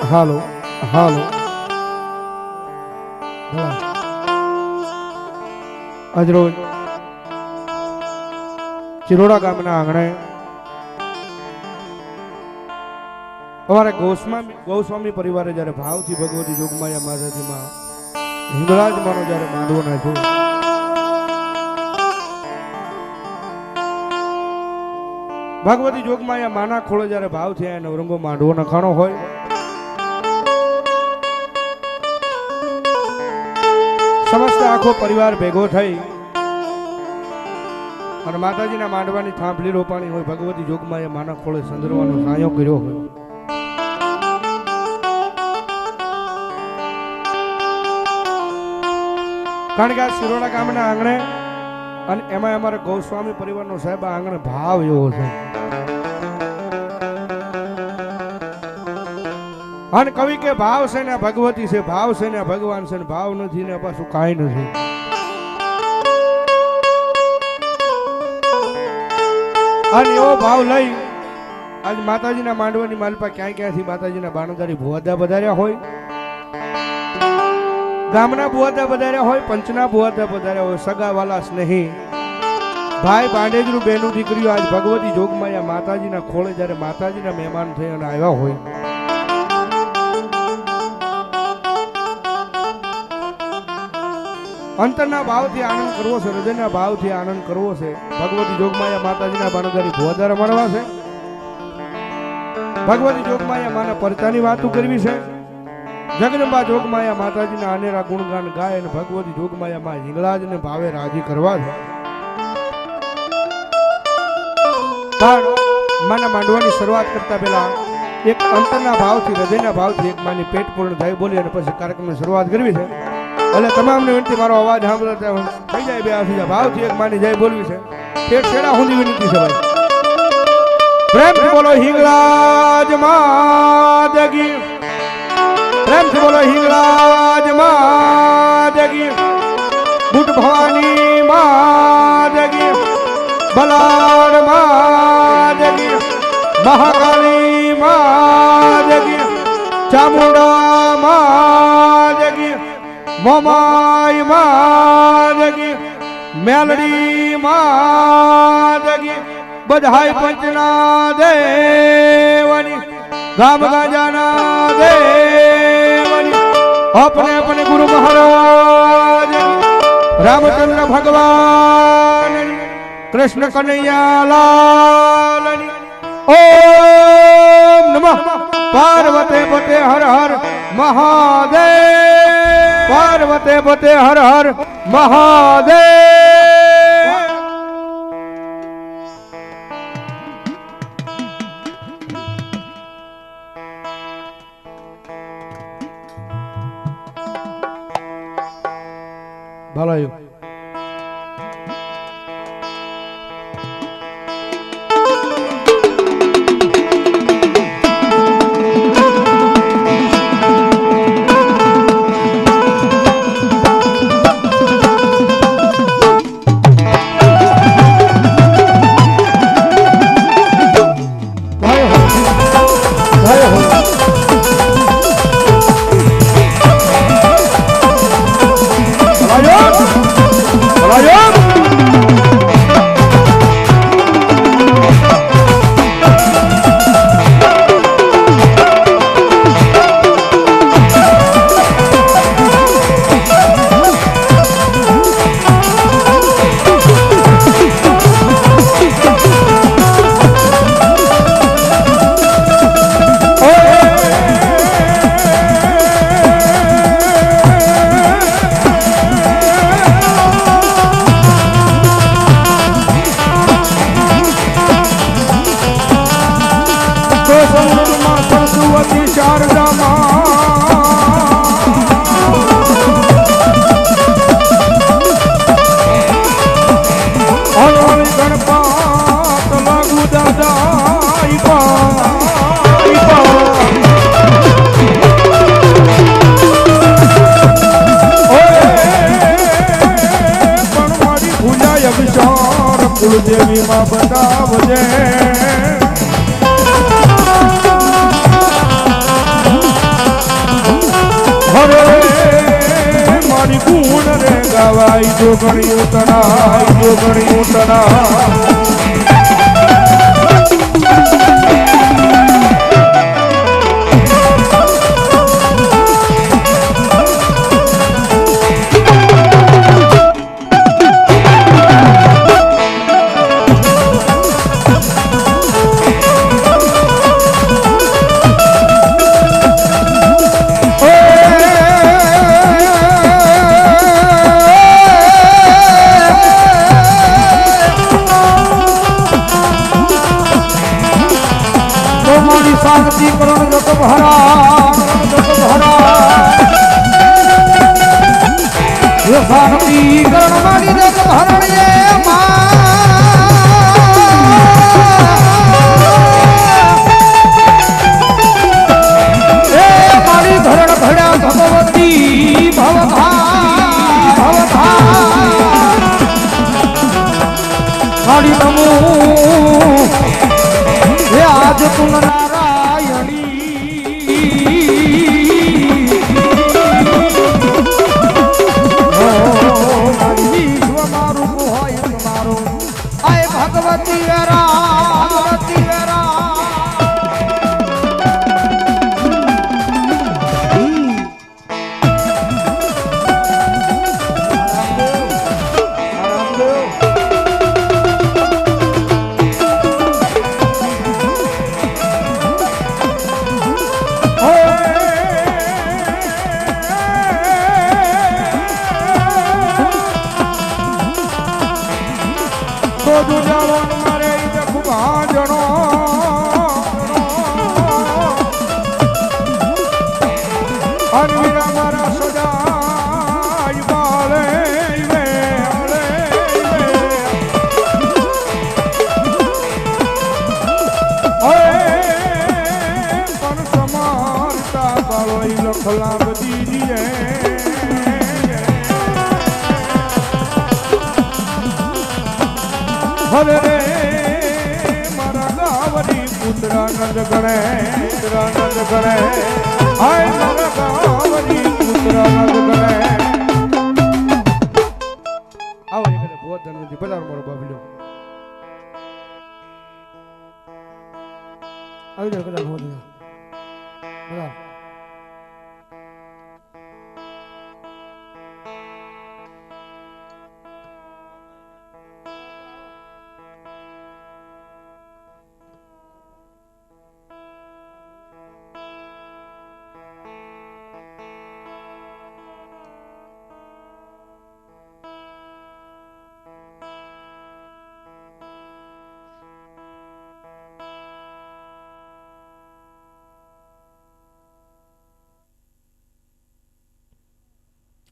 હાલો હાલો આજરોજ ચિરોડા ગામના આંગણે અમારે ગૌસ્વામી પરિવારે જ્યારે ભાવથી ભગવતી જોગમાયા માતાજીમાં હિંગળાજમાંનો જ્યારે માંડવો નાખ્યો, ભગવતી જોગમાયા માના ખોળે જ્યારે ભાવથી આ નવરંગો માંડવો નખાણો હોય, સમસ્ત આખો પરિવાર ભેગો થઈ અને માતાજીના માંડવાની થાંભલી રોપાણી હોય, ભગવતી જોગમાયા માના ખોળે સંદરવાનો સાયો કર્યો હોય. કારણ કે આ શિરોડા ગામના આંગણે અને એમાં અમારા ગૌસ્વામી પરિવારનો સાહેબ આંગણે ભાવ એવો છે. અને કવિ કે ભાવ છે ને ભગવતી છે, ભાવ છે ને ભગવાન છે, ભાવ નથી ને પાછું કાંઈ નથી. અને એવો ભાવ લઈ આજ માતાજીના માંડવાની માલપા ક્યાંય ક્યાંથી માતાજીના બાણદારી ભુવાદા વધાર્યા હોય, ગામના ભુવાદા વધાર્યા હોય, પંચના ભુવાદા વધાર્યા હોય, સગાવાલા સ્નેહી ભાઈ ભાંડેજરું બેનું દીકરીઓ આજ ભગવતી જોગમાયા માતાજીના ખોળે જ્યારે માતાજીના મહેમાન થઈ અને આવ્યા હોય, અંતરના ભાવથી આનંદ કરવો છે, હૃદયના ભાવથી આનંદ કરવો છે. ભગવતી જોગમાયા માતાજીના બાણદારી ભુવાદાર મળવા છે, ભગવતી જોગમાયા માના પરચાની વાતો કરવી છે, જગદંબા જોગમાયા માતાજીના અનેરા ગુણગાન ગાય અને ભગવતી જોગમાયા માં હિંગળાજને ભાવે રાજી કરવા છે. પણ માના માંડવાની શરૂઆત કરતા પહેલા એક અંતરના ભાવથી હૃદયના ભાવથી એક માની પેટ પૂર્ણ થાય બોલી અને પછી કાર્યક્રમની શરૂઆત કરવી છે. એટલે તમામને વિનંતી, મારો અવાજ સાંભળતા થઈ જાય બે આફી ભાવથી એક માની જય બોલવી છે. પેટ છેડા સુધી વિનંતી છે ભાઈ, પ્રેમથી બોલો હિંગળાજ માદગી, પ્રેમથી બોલો હિંગળાજ માદગી, બુટ ભવાની માદગી, બલાડ માદગી, મહાકાળી માદગી, ચામુંડા માદગી, મોમાઈ માદગી, મેલડી માદગી, બધાય પંચના દેવની, ગામ ગાજાના દેવની, अपने अपने गुरु महाराज, रामचंद्र भगवान, कृष्ण कन्हैया लाल, ओम नमः पार्वते पते हर हर महादेव, पार्वते पते हर हर महादेव. ભલાયો કુળદેવી માં બતાવજે ગુણ રે ગવાય જોગણી ઉતરા જોગણી ઉતરા શાંતિ કરણ જપ ભરા શાંતિ કરણ મારી જપ ભરણ મારી ધરણ ભડ્યા ભગવતી ભવધા મારી નમો આજ તુલના ભગવતી વેરા ભગવતી વેરા લખલા બધી હવે રે મારા ગાવરી પુત્રાનંદ ગણે હાય મારા ગાવરી પુત્રાનંદ ગણે આવો એક બહુ ધન્યવાદ બજાર મારો બાબલ્યો આવી જાવ કદાચ બહુ બરાબર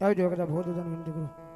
આવી જાવ કદાચ બહુ વિનંતી કરું